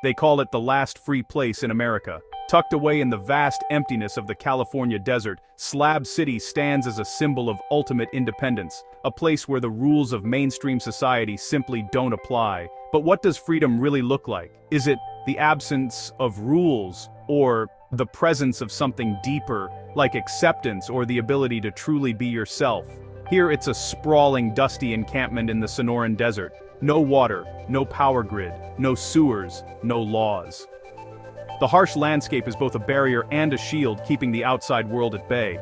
They call it the last free place in America. Tucked away in the vast emptiness of the California desert, Slab City stands as a symbol of ultimate independence, a place where the rules of mainstream society simply don't apply. But what does freedom really look like? Is it the absence of rules, or the presence of something deeper, like acceptance or the ability to truly be yourself? Here it's a sprawling, dusty encampment in the Sonoran Desert. No water, no power grid, no sewers, no laws. The harsh landscape is both a barrier and a shield keeping the outside world at bay.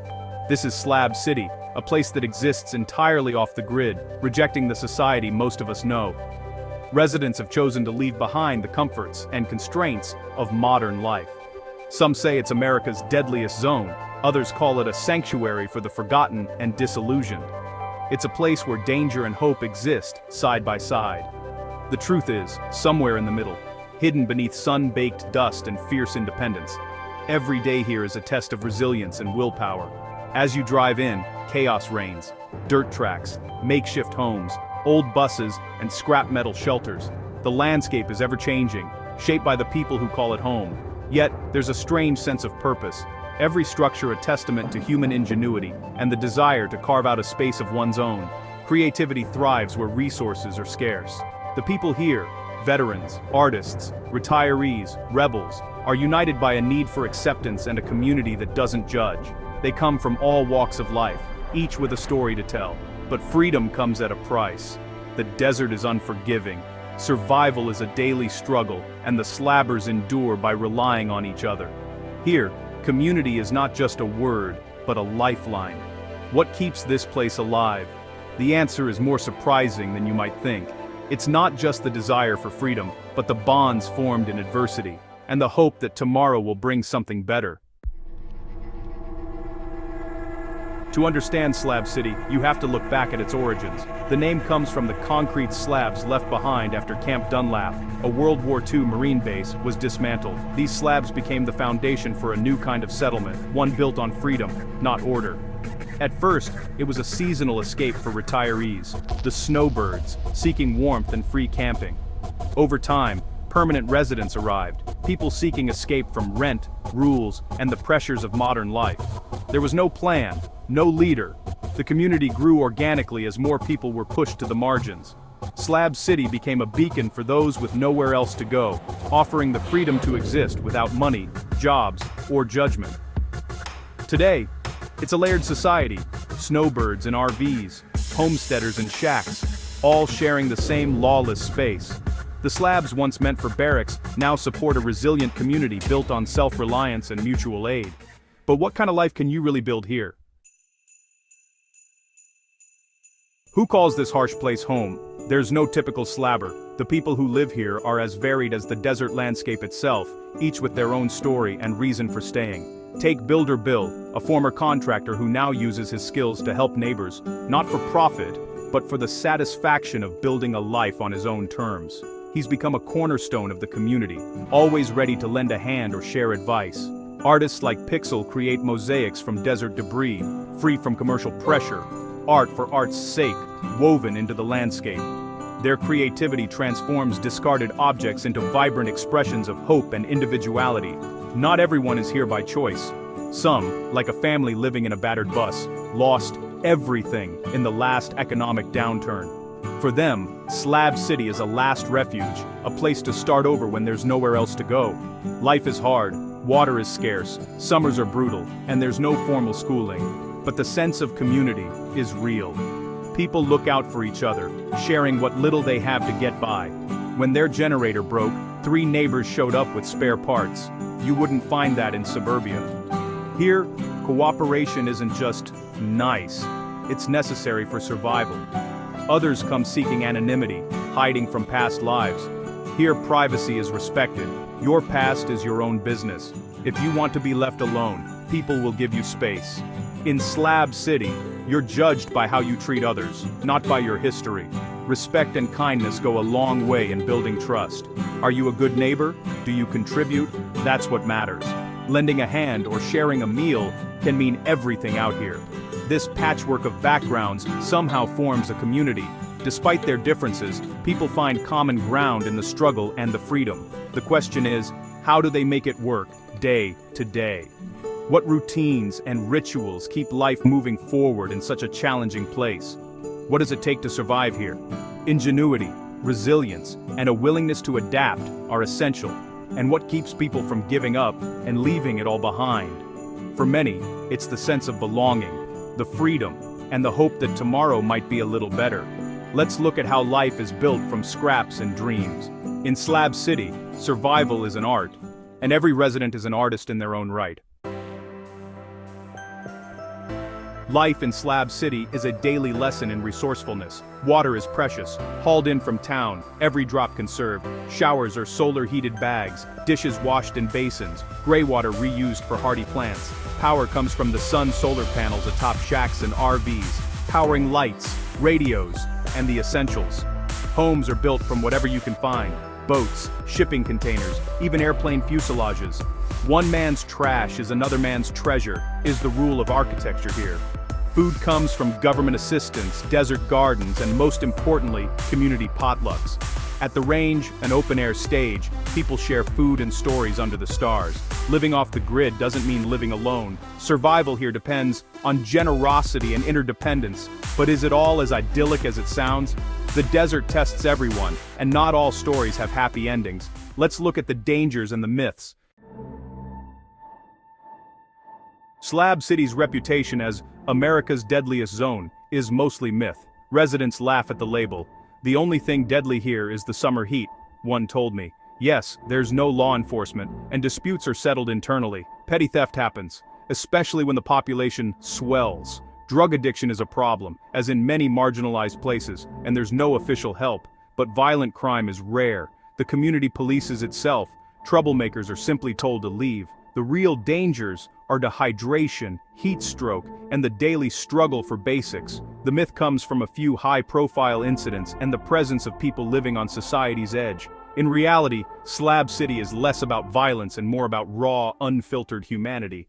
This is Slab City, a place that exists entirely off the grid, rejecting the society most of us know. Residents have chosen to leave behind the comforts and constraints of modern life. Some say it's America's deadliest zone, others call it a sanctuary for the forgotten and disillusioned. It's a place where danger and hope exist side by side. The truth is, somewhere in the middle, hidden beneath sun-baked dust and fierce independence. Every day here is a test of resilience and willpower. As you drive in, chaos reigns. Dirt tracks, makeshift homes, old buses, and scrap metal shelters. The landscape is ever-changing, shaped by the people who call it home. Yet, there's a strange sense of purpose. Every structure a testament to human ingenuity and the desire to carve out a space of one's own. Creativity thrives where resources are scarce. The people here, veterans, artists, retirees, rebels, are united by a need for acceptance and a community that doesn't judge. They come from all walks of life, each with a story to tell. But freedom comes at a price. The desert is unforgiving. Survival is a daily struggle, and the slabbers endure by relying on each other. Here, community is not just a word, but a lifeline. What keeps this place alive? The answer is more surprising than you might think. It's not just the desire for freedom, but the bonds formed in adversity, and the hope that tomorrow will bring something better. To understand Slab City, you have to look back at its origins. The name comes from the concrete slabs left behind after Camp Dunlap, a World War II Marine base, was dismantled. These slabs became the foundation for a new kind of settlement, one built on freedom, not order. At first, it was a seasonal escape for retirees, the snowbirds, seeking warmth and free camping. Over time, permanent residents arrived, people seeking escape from rent, rules, and the pressures of modern life. There was no plan, no leader. The community grew organically as more people were pushed to the margins. Slab City became a beacon for those with nowhere else to go, offering the freedom to exist without money, jobs, or judgment. Today, it's a layered society, snowbirds and RVs, homesteaders and shacks, all sharing the same lawless space. The slabs once meant for barracks now support a resilient community built on self-reliance and mutual aid. But what kind of life can you really build here? Who calls this harsh place home? There's no typical slabber. The people who live here are as varied as the desert landscape itself, each with their own story and reason for staying. Take Builder Bill, a former contractor who now uses his skills to help neighbors, not for profit, but for the satisfaction of building a life on his own terms. He's become a cornerstone of the community, always ready to lend a hand or share advice. Artists like Pixel create mosaics from desert debris, free from commercial pressure, art for art's sake, woven into the landscape. Their creativity transforms discarded objects into vibrant expressions of hope and individuality. Not everyone is here by choice. Some, like a family living in a battered bus, lost everything in the last economic downturn. For them, Slab City is a last refuge, a place to start over when there's nowhere else to go. Life is hard, water is scarce, summers are brutal, and there's no formal schooling. But the sense of community is real. People look out for each other, sharing what little they have to get by. When their generator broke, 3 neighbors showed up with spare parts. You wouldn't find that in suburbia. Here, cooperation isn't just nice, it's necessary for survival. Others come seeking anonymity, hiding from past lives. Here, privacy is respected. Your past is your own business. If you want to be left alone, people will give you space. In Slab City, you're judged by how you treat others, not by your history. Respect and kindness go a long way in building trust. Are you a good neighbor? Do you contribute? That's what matters. Lending a hand or sharing a meal can mean everything out here. This patchwork of backgrounds somehow forms a community. Despite their differences, people find common ground in the struggle and the freedom. The question is, how do they make it work, day to day? What routines and rituals keep life moving forward in such a challenging place? What does it take to survive here? Ingenuity, resilience, and a willingness to adapt are essential. And what keeps people from giving up and leaving it all behind? For many, it's the sense of belonging, the freedom, and the hope that tomorrow might be a little better. Let's look at how life is built from scraps and dreams. In Slab City, survival is an art, and every resident is an artist in their own right. Life in Slab City is a daily lesson in resourcefulness. Water is precious, hauled in from town, every drop conserved. Showers are solar-heated bags, dishes washed in basins, gray water reused for hardy plants. Power comes from the sun solar panels atop shacks and RVs, powering lights, radios, and the essentials. Homes are built from whatever you can find: boats, shipping containers, even airplane fuselages. One man's trash is another man's treasure, is the rule of architecture here. Food comes from government assistance, desert gardens, and most importantly, community potlucks. At the range, an open-air stage, people share food and stories under the stars. Living off the grid doesn't mean living alone. Survival here depends on generosity and interdependence. But is it all as idyllic as it sounds? The desert tests everyone, and not all stories have happy endings. Let's look at the dangers and the myths. Slab City's reputation as America's deadliest zone is mostly myth. Residents laugh at the label. The only thing deadly here is the summer heat, one told me. Yes, there's no law enforcement, and disputes are settled internally. Petty theft happens, especially when the population swells. Drug addiction is a problem, as in many marginalized places, and there's no official help. But violent crime is rare. The community polices itself. Troublemakers are simply told to leave. The real dangers are dehydration, heat stroke, and the daily struggle for basics. The myth comes from a few high-profile incidents and the presence of people living on society's edge. In reality, Slab City is less about violence and more about raw, unfiltered humanity.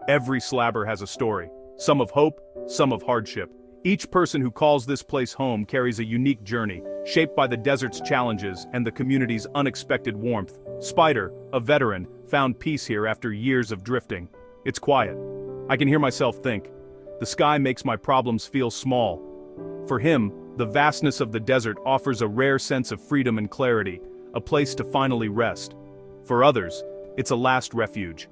Every slabber has a story, some of hope, some of hardship. Each person who calls this place home carries a unique journey, shaped by the desert's challenges and the community's unexpected warmth. Spider, a veteran, found peace here after years of drifting. It's quiet. I can hear myself think. The sky makes my problems feel small. For him, the vastness of the desert offers a rare sense of freedom and clarity, a place to finally rest. For others, it's a last refuge.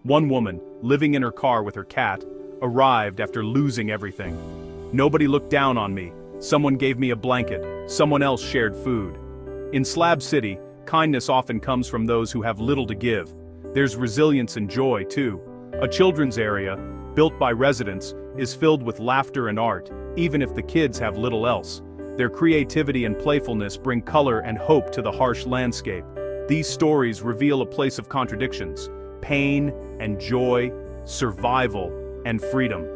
One woman, living in her car with her cat, arrived after losing everything. Nobody looked down on me. Someone gave me a blanket. Someone else shared food. In Slab City, kindness often comes from those who have little to give. There's resilience and joy, too. A children's area, built by residents, is filled with laughter and art, even if the kids have little else. Their creativity and playfulness bring color and hope to the harsh landscape. These stories reveal a place of contradictions: pain and joy, survival and freedom.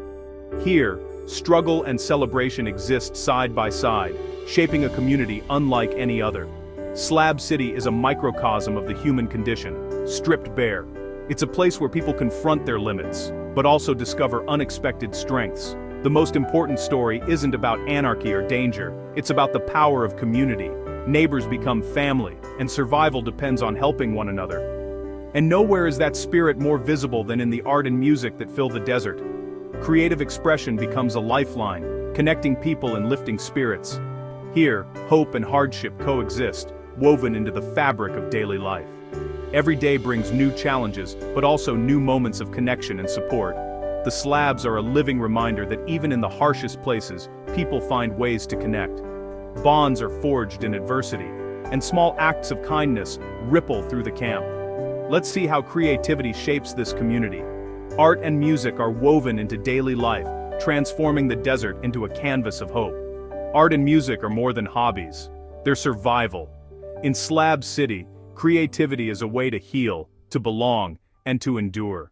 Here, struggle and celebration exist side by side, shaping a community unlike any other. Slab City is a microcosm of the human condition, stripped bare. It's a place where people confront their limits, but also discover unexpected strengths. The most important story isn't about anarchy or danger, it's about the power of community. Neighbors become family, and survival depends on helping one another. And nowhere is that spirit more visible than in the art and music that fill the desert. Creative expression becomes a lifeline, connecting people and lifting spirits. Here, hope and hardship coexist, woven into the fabric of daily life. Every day brings new challenges, but also new moments of connection and support. The slabs are a living reminder that even in the harshest places, people find ways to connect. Bonds are forged in adversity, and small acts of kindness ripple through the camp. Let's see how creativity shapes this community. Art and music are woven into daily life, transforming the desert into a canvas of hope. Art and music are more than hobbies. They're survival. In Slab City, creativity is a way to heal, to belong, and to endure.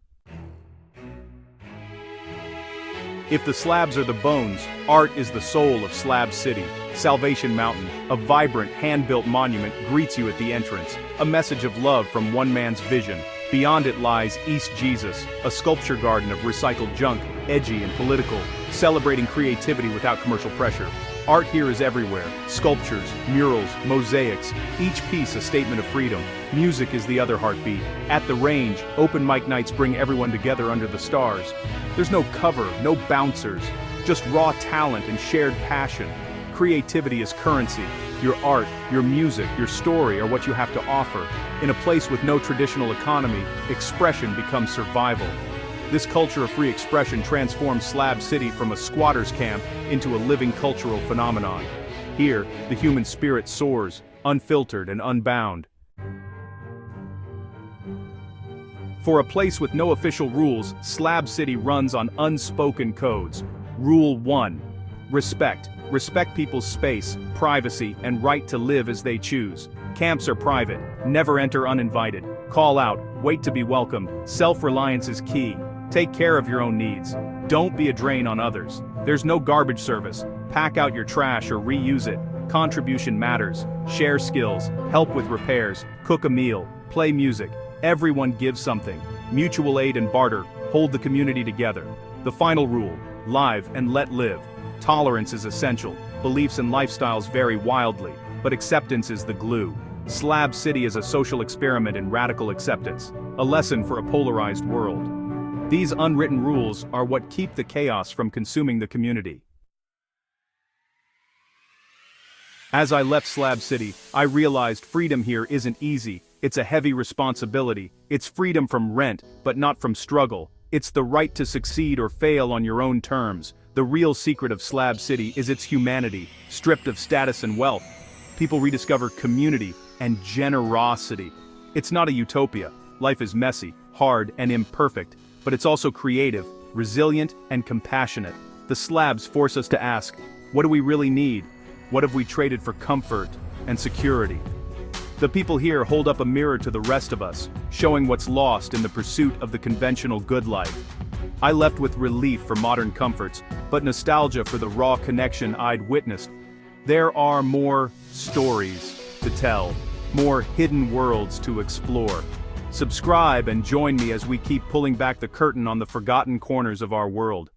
If the slabs are the bones, art is the soul of Slab City. Salvation Mountain, a vibrant, hand-built monument, greets you at the entrance, a message of love from one man's vision. Beyond it lies East Jesus, a sculpture garden of recycled junk, edgy and political, celebrating creativity without commercial pressure. Art here is everywhere: sculptures, murals, mosaics, each piece a statement of freedom. Music is the other heartbeat. At the range, open mic nights bring everyone together under the stars. There's no cover, no bouncers, just raw talent and shared passion. Creativity is currency. Your art, your music, your story are what you have to offer. In a place with no traditional economy, expression becomes survival. This culture of free expression transforms Slab City from a squatter's camp into a living cultural phenomenon. Here, the human spirit soars, unfiltered and unbound. For a place with no official rules, Slab City runs on unspoken codes. Rule 1. Respect. Respect people's space, privacy, and right to live as they choose. Camps are private. Never enter uninvited. Call out. Wait to be welcomed. Self-reliance is key. Take care of your own needs. Don't be a drain on others. There's no garbage service. Pack out your trash or reuse it. Contribution matters. Share skills. Help with repairs. Cook a meal. Play music. Everyone gives something. Mutual aid and barter hold the community together. The final rule: live and let live. Tolerance is essential. Beliefs and lifestyles vary wildly, but acceptance is the glue. Slab City is a social experiment in radical acceptance, a lesson for a polarized world. These unwritten rules are what keep the chaos from consuming the community. As I left Slab City, I realized freedom here isn't easy. It's a heavy responsibility. It's freedom from rent, but not from struggle. It's the right to succeed or fail on your own terms. The real secret of Slab City is its humanity, stripped of status and wealth. People rediscover community and generosity. It's not a utopia. Life is messy, hard, and imperfect, but it's also creative, resilient, and compassionate. The slabs force us to ask, what do we really need? What have we traded for comfort and security? The people here hold up a mirror to the rest of us, showing what's lost in the pursuit of the conventional good life. I left with relief for modern comforts, but nostalgia for the raw connection I'd witnessed. There are more stories to tell, more hidden worlds to explore. Subscribe and join me as we keep pulling back the curtain on the forgotten corners of our world.